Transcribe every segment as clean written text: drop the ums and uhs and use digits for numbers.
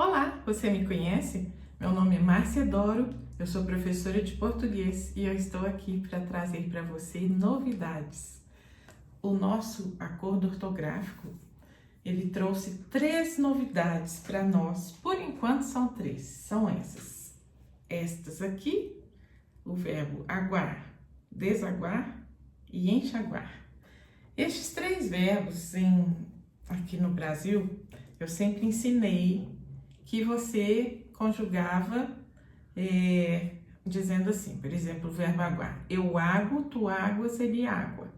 Olá, você me conhece? Meu nome é Márcia Doro, eu sou professora de português e eu estou aqui para trazer para você novidades. O nosso acordo ortográfico, ele trouxe 3 novidades para nós, por enquanto são 3, são essas. Estas aqui, o verbo aguar, desaguar e enxaguar. Estes 3 verbos aqui no Brasil, eu sempre ensinei que você conjugava dizendo assim, por exemplo, o verbo aguar. Eu ago, tu aguas, ele água.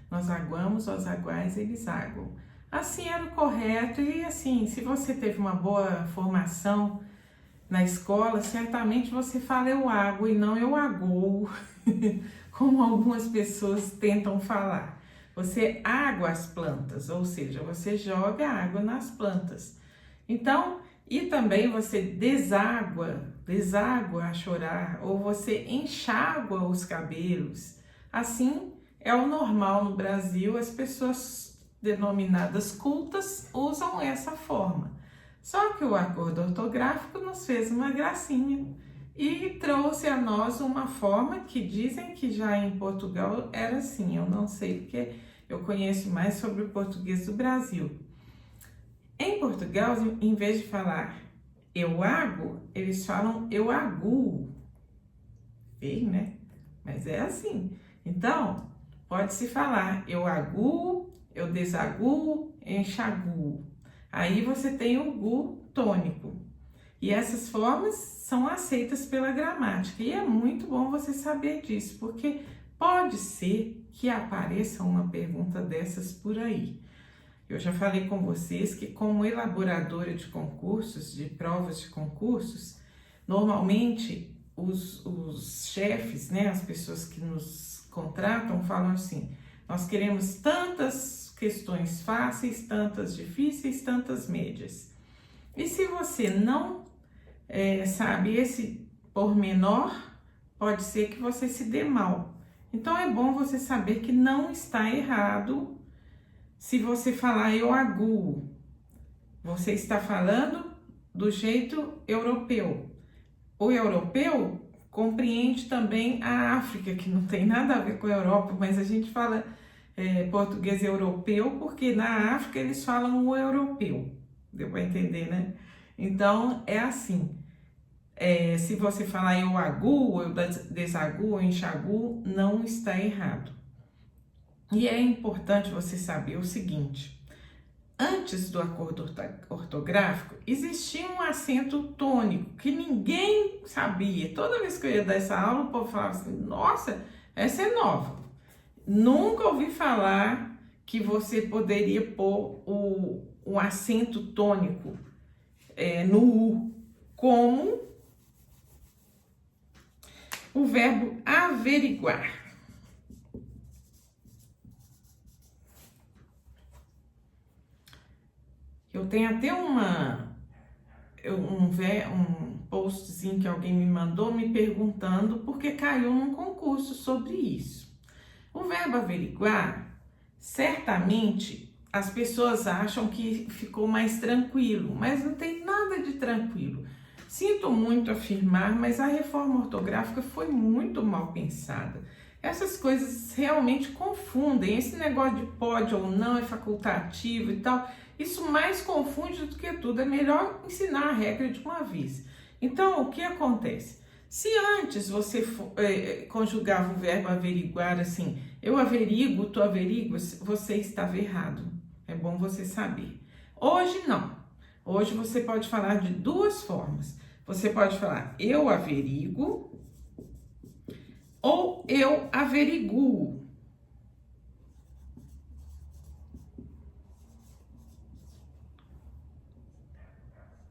Nós aguamos, os aguais, eles aguam. Assim era o correto e assim, se você teve uma boa formação na escola, certamente você fala eu ago e não eu agoo, como algumas pessoas tentam falar. Você água as plantas, ou seja, você joga água nas plantas. Então, e também você deságua a chorar, ou você enxágua os cabelos. Assim é o normal no Brasil, as pessoas denominadas cultas usam essa forma. Só que o acordo ortográfico nos fez uma gracinha e trouxe a nós uma forma que dizem que já em Portugal era assim. Eu não sei porque eu conheço mais sobre o português do Brasil. Em Portugal, em vez de falar eu ago, eles falam eu aguo. Feio, né? Mas é assim. Então, pode-se falar eu aguo, eu desaguo, enxaguo. Aí você tem o gu tônico. E essas formas são aceitas pela gramática. E é muito bom você saber disso, porque pode ser que apareça uma pergunta dessas por aí. Eu já falei com vocês que, como elaboradora de concursos, de provas de concursos, normalmente os chefes, né, as pessoas que nos contratam, falam assim: nós queremos tantas questões fáceis, tantas difíceis, tantas médias. E se você não sabe esse pormenor, pode ser que você se dê mal. Então é bom você saber que não está errado. Se você falar eu aguo, você está falando do jeito europeu. O europeu compreende também a África, que não tem nada a ver com a Europa, mas a gente fala português europeu porque na África eles falam o europeu. Deu para entender, né? Então é assim. Se você falar eu aguo, eu desaguo, eu enxaguo, não está errado. E é importante você saber o seguinte: antes do acordo ortográfico, existia um acento tônico que ninguém sabia. Toda vez que eu ia dar essa aula, o povo falava assim: nossa, essa é nova. Nunca ouvi falar que você poderia pôr um acento tônico no U, como o verbo averiguar. Eu tenho até um postzinho que alguém me mandou me perguntando porque caiu num concurso sobre isso. O verbo averiguar, certamente as pessoas acham que ficou mais tranquilo, mas não tem nada de tranquilo. Sinto muito afirmar, mas a reforma ortográfica foi muito mal pensada. Essas coisas realmente confundem. Esse negócio de pode ou não é facultativo e tal, isso mais confunde do que tudo. É melhor ensinar a regra de uma vez. Então, o que acontece? Se antes você conjugava o verbo averiguar assim, eu averigo, tu averiguas, você estava errado. É bom você saber. Hoje não. Hoje você pode falar de 2 formas. Você pode falar eu averigo ou eu averiguo.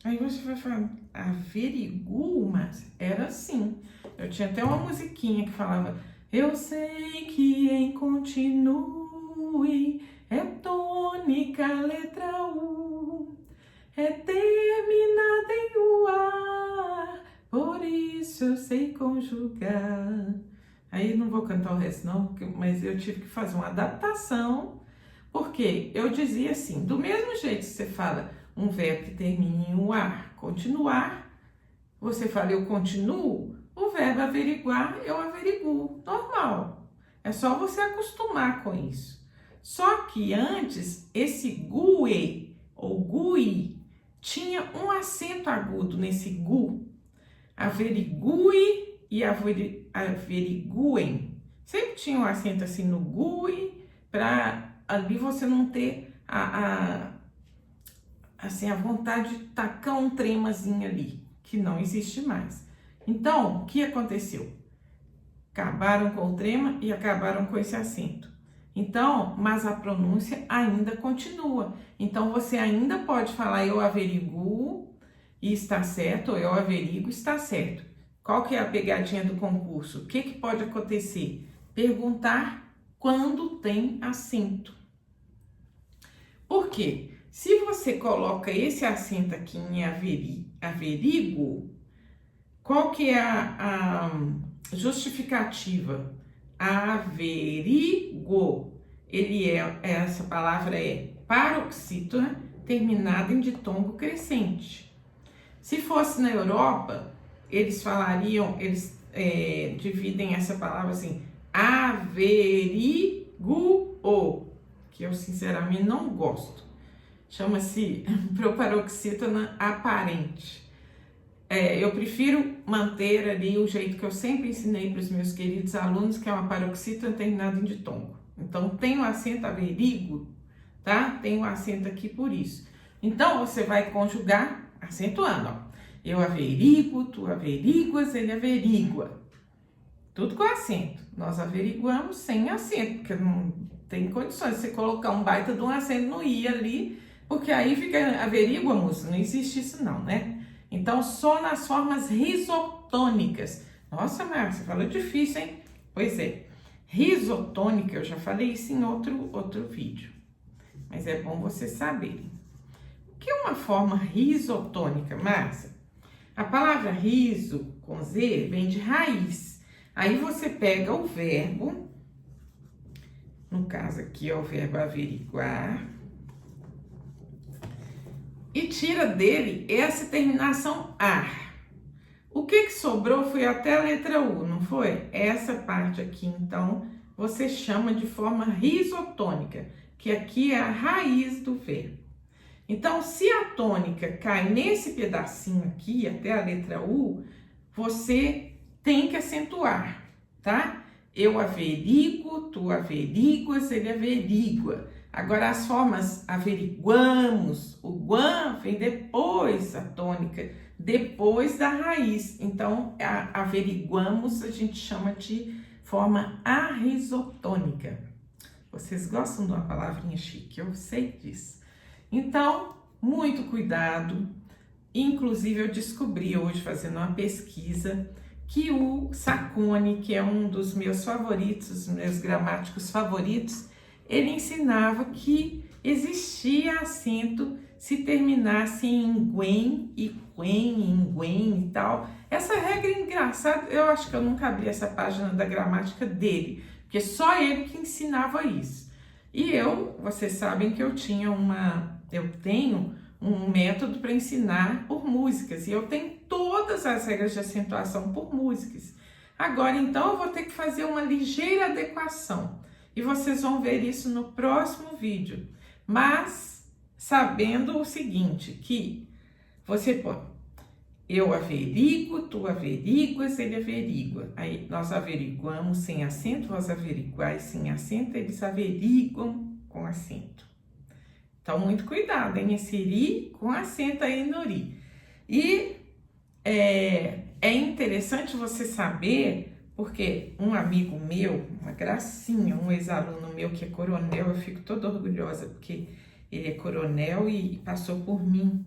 Aí você vai falar, averiguo, mas era assim. Eu tinha até uma musiquinha que falava, eu sei que em continue é tônica a letra U, é terminada em UA, por isso eu sei conjugar. Aí não vou cantar o resto não, mas eu tive que fazer uma adaptação, porque eu dizia assim, do mesmo jeito que você fala um verbo que termine em UAR. Continuar, você fala eu continuo, o verbo averiguar, eu averiguo. Normal. É só você acostumar com isso. Só que antes, esse GUE ou GUI tinha um acento agudo nesse GU. Averigue e averiguem. Sempre tinha um acento assim no GUI, para ali você não ter assim, a vontade de tacar um tremazinho ali, que não existe mais. Então, o que aconteceu? Acabaram com o trema e acabaram com esse acento. Então, mas a pronúncia ainda continua. Então, você ainda pode falar eu averiguo e está certo, ou eu averigo e está certo. Qual que é a pegadinha do concurso? O que pode acontecer? Perguntar quando tem acento. Por quê? Se você coloca esse acento aqui em averigo, qual que é a justificativa? Averigo. Essa palavra é paroxítona terminada em ditongo crescente. Se fosse na Europa, eles dividem essa palavra assim, averiguo, que eu sinceramente não gosto. Chama-se proparoxítona aparente. Eu prefiro manter ali o jeito que eu sempre ensinei para os meus queridos alunos, que é uma paroxítona terminada em ditongo. Então, tem o acento averigo, tá? Tem o acento aqui por isso. Então, você vai conjugar acentuando, ó. Eu averigo, tu averiguas, ele averigua. Tudo com acento. Nós averiguamos sem acento, porque não tem condições de você colocar um baita de um acento no i ali, porque aí fica averiguamos, não existe isso não, né? Então, só nas formas risotônicas. Nossa, Márcia, falou difícil, hein? Pois é. Risotônica, eu já falei isso em outro vídeo. Mas é bom vocês saberem. O que é uma forma risotônica, Márcia? A palavra riso, com Z, vem de raiz. Aí você pega o verbo, no caso aqui é o verbo averiguar, e tira dele essa terminação ar. O que sobrou foi até a letra U, não foi? Essa parte aqui, então, você chama de forma risotônica, que aqui é a raiz do verbo. Então, se a tônica cai nesse pedacinho aqui, até a letra U, você tem que acentuar, tá? Eu averigo, tu averiguas, ele averigua. Agora, as formas averiguamos, o guam vem depois da tônica, depois da raiz. Então, averiguamos a gente chama de forma arrisotônica. Vocês gostam de uma palavrinha chique, eu sei disso. Então, muito cuidado. Inclusive, eu descobri hoje, fazendo uma pesquisa, que o Sacconi, que é um dos meus favoritos, os meus gramáticos favoritos, ele ensinava que existia acento se terminasse em guen e quen, em guen e tal. Essa regra é engraçada, eu acho que eu nunca abri essa página da gramática dele, porque só ele que ensinava isso. E vocês sabem que eu tenho um método para ensinar por músicas, e eu tenho todas as regras de acentuação por músicas. Agora, então, eu vou ter que fazer uma ligeira adequação, e vocês vão ver isso no próximo vídeo. Mas, sabendo o seguinte, que você põe, eu averigo, tu averiguas, ele averigua. Aí, nós averiguamos sem acento, vós averiguais sem acento, eles averiguam com acento. Então, muito cuidado, hein? Esse ri com acento aí no ri. E é interessante você saber, porque um amigo meu, uma gracinha, um ex-aluno meu que é coronel, eu fico toda orgulhosa, porque ele é coronel e passou por mim.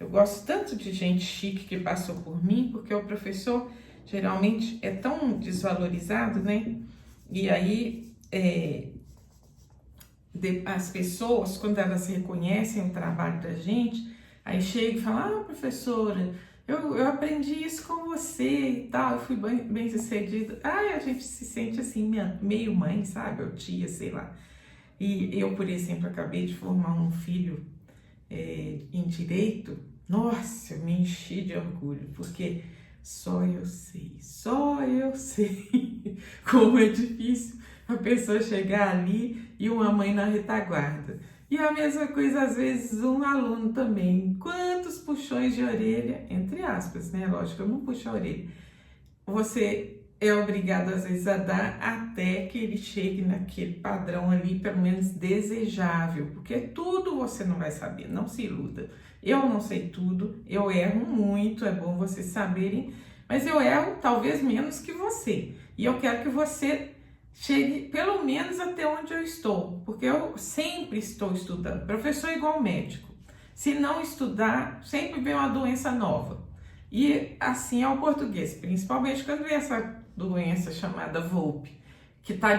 Eu gosto tanto de gente chique que passou por mim, porque o professor geralmente é tão desvalorizado, né? E aí, as pessoas, quando elas reconhecem o trabalho da gente, aí chega e fala, professora, eu aprendi isso com você e tal, eu fui bem sucedida. A gente se sente assim, meio mãe, sabe, ou tia, sei lá. E eu, por exemplo, acabei de formar um filho em direito, nossa, eu me enchi de orgulho, porque só eu sei como é difícil a pessoa chegar ali e uma mãe na retaguarda. E a mesma coisa, às vezes, um aluno também. Quantos puxões de orelha, entre aspas, né? Lógico, eu não puxo a orelha. Você é obrigado, às vezes, a dar até que ele chegue naquele padrão ali, pelo menos desejável, porque tudo você não vai saber, não se iluda. Eu não sei tudo, eu erro muito, é bom vocês saberem, mas eu erro talvez menos que você. E eu quero que você chegue pelo menos até onde eu estou, porque eu sempre estou estudando. Professor é igual médico. Se não estudar, sempre vem uma doença nova. E assim é o português, principalmente quando vem essa doença chamada VoLP, que está